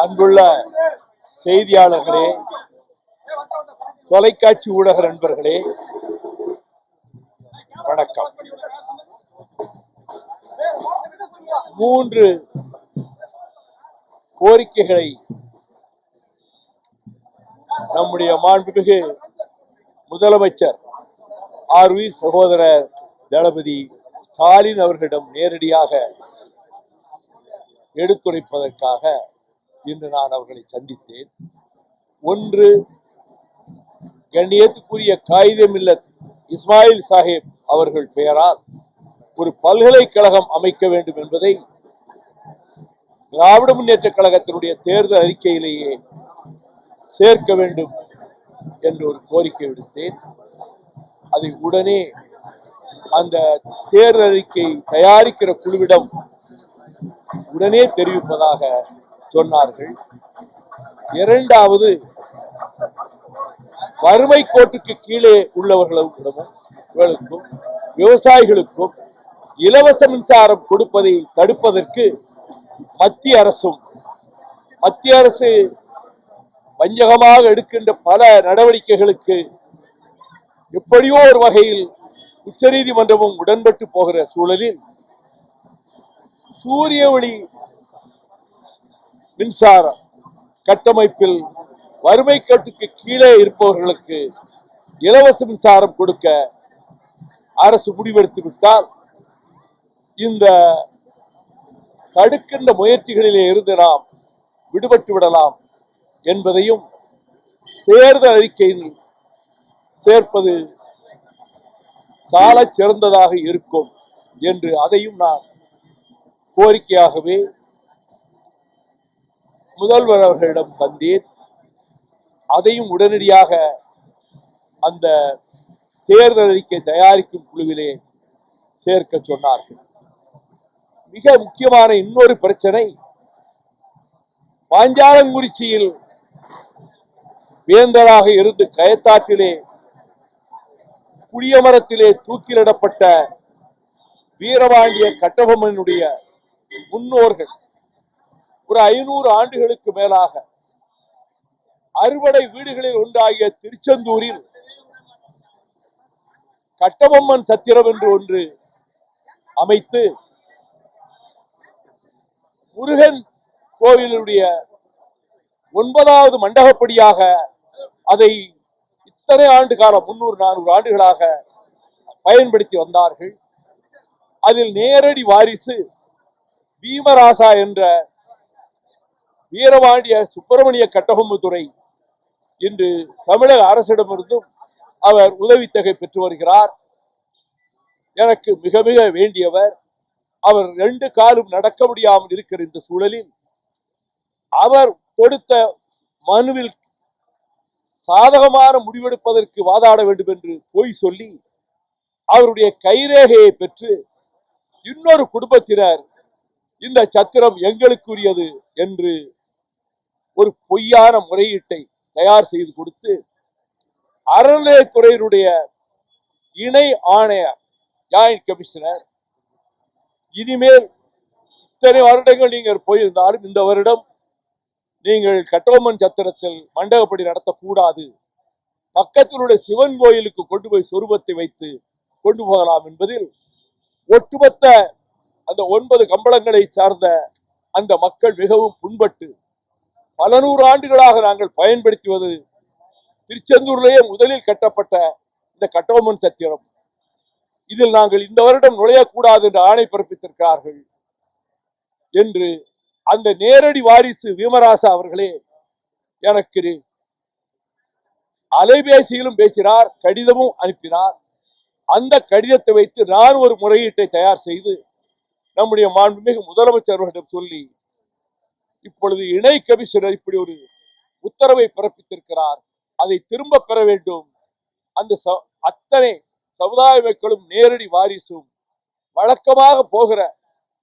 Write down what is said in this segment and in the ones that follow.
அன்புள்ள செய்தியாளர்களே, தொலைக்காட்சி ஊடக நண்பர்களே, வணக்கம். 3 கோரிக்கைகளை நம்முடைய மாண்புமிகு முதலமைச்சர் ஆர்வி சகோதரர் தளபதி ஸ்டாலின் அவர்களிடம் நேரடியாக எடுத்துரைப்பதற்காக இன்று நான் அவர்களை சந்தித்தேன். ஒன்று, கண்ணியத்துக்குரிய காயிதே மில்லத் இஸ்மாயில் சாஹிப் அவர்கள் பெயரால் ஒரு பல்கலைக்கழகம் அமைக்க வேண்டும் என்பதை திராவிட முன்னேற்ற கழகத்தினுடைய தேர்தல் அறிக்கையிலேயே சேர்க்க வேண்டும் என்று ஒரு கோரிக்கை விடுத்தேன். அதை உடனே அந்த தேர்தல் அறிக்கை தயாரிக்கிற குழுவிடம் உடனே தெரிவிப்பதாக சொன்னார்கள். இரண்டாவது, வறுமை கோட்டுக்கு கீழே உள்ளவர்களுக்கும் விவசாயிகளுக்கும் இலவச மின்சாரம் கொடுப்பதை தடுப்பதற்கு மத்திய அரசு வஞ்சகமாக எடுக்கின்ற பல நடவடிக்கைகளுக்கு எப்படியோ ஒரு வகையில் உச்சநீதிமன்றமும் உடன்பட்டு போகிற சூழலில் சூரிய ஒளி மின்சார கட்டமைப்பில் வறுமை கோட்டுக்கு கீழே இருப்பவர்களுக்கு இலவச மின்சாரம் கொடுக்க அரசு முடிவெடுத்து விட்டால் இந்த தடுக்கின்ற முயற்சிகளிலே இருந்து நாம் விடுபட்டு விடலாம் என்பதையும் தேர்தல் அறிக்கையில் சேர்ப்பது சாலச் சிறந்ததாக இருக்கும் என்று அதையும் நான் கோரிக்கையாகவே முதல்வர் அவர்களிடம் தந்தேன். அதையும் உடனடியாக அந்த தேர்தல் அறிக்கை தயாரிக்கும் குழுவிலே சேர்க்க சொன்னார்கள். மிக முக்கியமான இன்னொரு பிரச்சனை, பாஞ்சாலங்குறிச்சியில் வேந்தராக இருந்து கயத்தாற்றிலே குடியமரத்திலே தூக்கிலிடப்பட்ட வீரபாண்டிய கட்டபொம்மனுடைய முன்னோர்கள் ஒரு 500 ஆண்டுகளுக்கு மேலாக அறுபடை வீடுகளில் ஒன்றாகிய திருச்செந்தூரில் கட்டபொம்மன் சத்திரம் என்று ஒன்று அமைத்து முருகன் கோவிலுடைய 9வது மண்டபப்படியாக அதை இத்தனை ஆண்டு காலம் 300-400 ஆண்டுகளாக பயன்படுத்தி வந்தார்கள். அதில் நேரடி வாரிசு பீமராசா என்ற வீரபாண்டிய சுப்பிரமணிய கட்டபொம்மதுரை இன்று தமிழக அரசிடமிருந்தும் அவர் உதவித்தொகை பெற்று வருகிறார். எனக்கு மிக மிக வேண்டியவர். அவர் 2 காலும் நடக்க முடியாமல் இருக்கிற இந்த சூழலில் அவர் தொடுத்த மனுவில் சாதகமான முடிவெடுப்பதற்கு வாதாட வேண்டும் என்று பொய் சொல்லி அவருடைய கைரேகையை பெற்று இன்னொரு குடும்பத்தினர் இந்த சத்திரம் எங்களுக்குரியது என்று ஒரு பொய்யான முறையீட்டை தயார் செய்து கொடுத்து அறநிலையத்துறையினுடைய இணை ஆணையர் ஜாயிண்ட் கமிஷனர், இனிமேல் இத்தனை வருடங்கள் நீங்கள் போயிருந்தாலும் இந்த வருடம் நீங்கள் கட்டபொம்மன் சத்திரத்தில் மண்டபப்படி நடத்தக்கூடாது, பக்கத்தில் உள்ள சிவன் கோயிலுக்கு கொண்டு போய் சொரூபத்தை வைத்து கொண்டு போகலாம் என்பதில் ஒட்டுமொத்த அந்த 9 கம்பளங்களை சார்ந்த அந்த மக்கள் மிகவும் புண்பட்டு பல 100 ஆண்டுகளாக நாங்கள் பயன்படுத்துவது திருச்செந்தூரிலேயே முதலில் கட்டப்பட்ட இந்த கட்டபொம்மன் சத்திரம், இதில் நாங்கள் இந்த வருடம் நுழையக்கூடாது என்று ஆணை பிறப்பித்திருக்கிறார்கள் என்று அந்த நேரடி வாரிசு பீமராசா அவர்களே எனக்கு அலைபேசியிலும் பேசினார், கடிதமும் அனுப்பினார். அந்த கடிதத்தை வைத்து நான் ஒரு முறையீட்டை தயார் செய்து நம்முடைய மாண்புமிகு முதலமைச்சர்களிடம் சொல்லி இப்பொழுது இணை கமிஷனர் இப்படி ஒரு உத்தரவை பிறப்பித்திருக்கிறார், அதை திரும்ப பெற வேண்டும். அந்த அத்தனை சமுதாய மக்களும் நேரடி வாரிசும் வழக்கமாக போகிற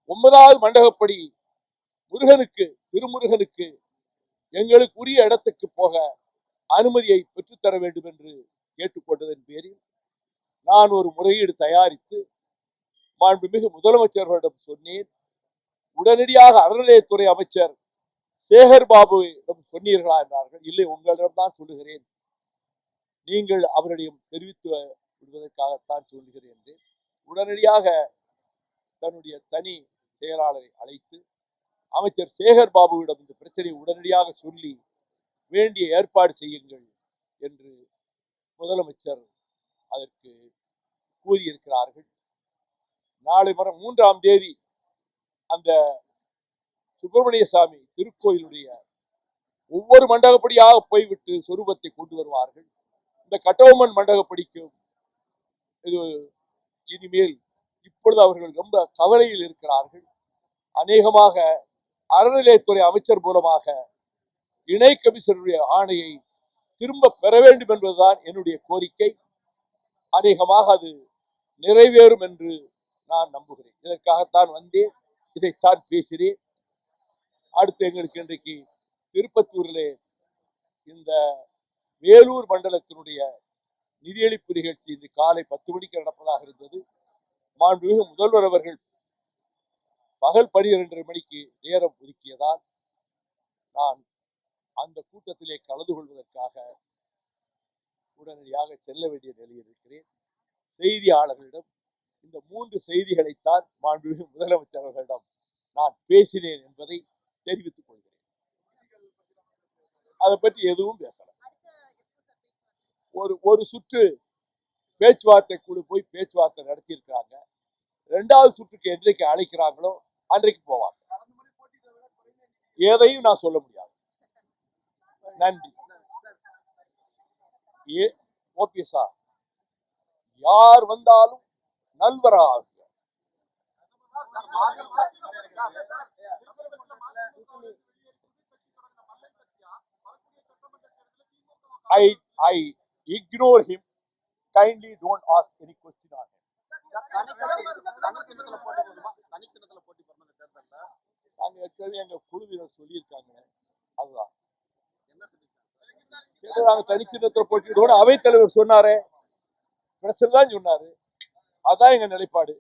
9வது மண்டபப்படி முருகனுக்கு திருமுருகனுக்கு எங்களுக்கு உரிய இடத்துக்கு போக அனுமதியை பெற்றுத்தர வேண்டும் என்று கேட்டுக்கொண்டதன் பேரில் நான் ஒரு முறையீடு தயாரித்து மாண்புமிகு முதலமைச்சர்களிடம் சொன்னேன். உடனடியாக அறநிலையத்துறை அமைச்சர் சேகர் பாபுவிடம் சொன்னீர்களா என்றார்கள். இல்லை, உங்களிடம் தான் சொல்லுகிறேன், நீங்கள் அவரிடம் தெரிவித்து விடுவதற்காகத்தான் சொல்லுகிறேன் என்று உடனடியாக தன்னுடைய தனி செயலாளரை அழைத்து அமைச்சர் சேகர் பாபுவிடம் இந்த பிரச்சனையை உடனடியாக சொல்லி வேண்டிய ஏற்பாடு செய்யுங்கள் என்று முதலமைச்சர் அதற்கு கூறியிருக்கிறார்கள். நாளை மறுநாள் 3ஆம் தேதி அந்த சுப்பிரமணிய சாமி திருக்கோயிலுடைய ஒவ்வொரு மண்டகப்படியாக போய்விட்டு சொரூபத்தை கொண்டு வருவார்கள். இந்த கட்டபொம்மன் மண்டகப்படிக்கும் இது இனிமேல் இப்பொழுது அவர்கள் ரொம்ப கவலையில் இருக்கிறார்கள். அநேகமாக அறநிலையத்துறை அமைச்சர் மூலமாக இணை கமிஷனருடைய ஆணையை திரும்ப பெற வேண்டும் என்பதுதான் என்னுடைய கோரிக்கை. அநேகமாக அது நிறைவேறும் என்று நான் நம்புகிறேன். இதற்காகத்தான் வந்தேன், இதைத்தான் பேசினேன். அடுத்து எங்களுக்கு இன்றைக்கு திருப்பத்தூரிலே இந்த வேலூர் மண்டலத்தினுடைய நிதியளிப்பு நிகழ்ச்சி இன்று காலை 10 மணிக்கு நடப்பதாக இருந்தது. மாண்புமிகு முதல்வர் அவர்கள் பகல் 12:30 மணிக்கு நேரம் ஒதுக்கியதால் நான் அந்த கூட்டத்திலே கலந்து கொள்வதற்காக உடனடியாக செல்ல வேண்டிய நிலையில் இருக்கிறேன். செய்தியாளர்களிடம் இந்த 3 செய்திகளைத்தான் மாண்புமிகு முதலமைச்சர் அவர்களிடம் நான் பேசினேன் என்பதை தெரிவித்துக் கொள்கிறேன். அதை பற்றி எதுவும் பேசல. ஒரு சுற்று பேச்சுவார்த்தை குழு போய் பேச்சுவார்த்தை நடத்தி இருக்கிறாங்க. 2வது சுற்றுக்கு என்றைக்கு அழைக்கிறாங்களோ அன்றைக்கு போவாங்க. எதையும் நான் சொல்ல முடியாது. நன்றி. ஓபிஎஸ்ஆ யார் வந்தாலும் நல்வராக I ignore him. Kindly don't ask any question on him. எங்க குழுவினர் சொல்லியிருக்காங்க. அதுதான் தனிச்சின்னத்தில் போட்டியிடுவோம் அவைத்தலைவர் சொன்னாரே, பிரஸ் தான் சொன்னாரு. அதான் எங்க நிலைப்பாடு.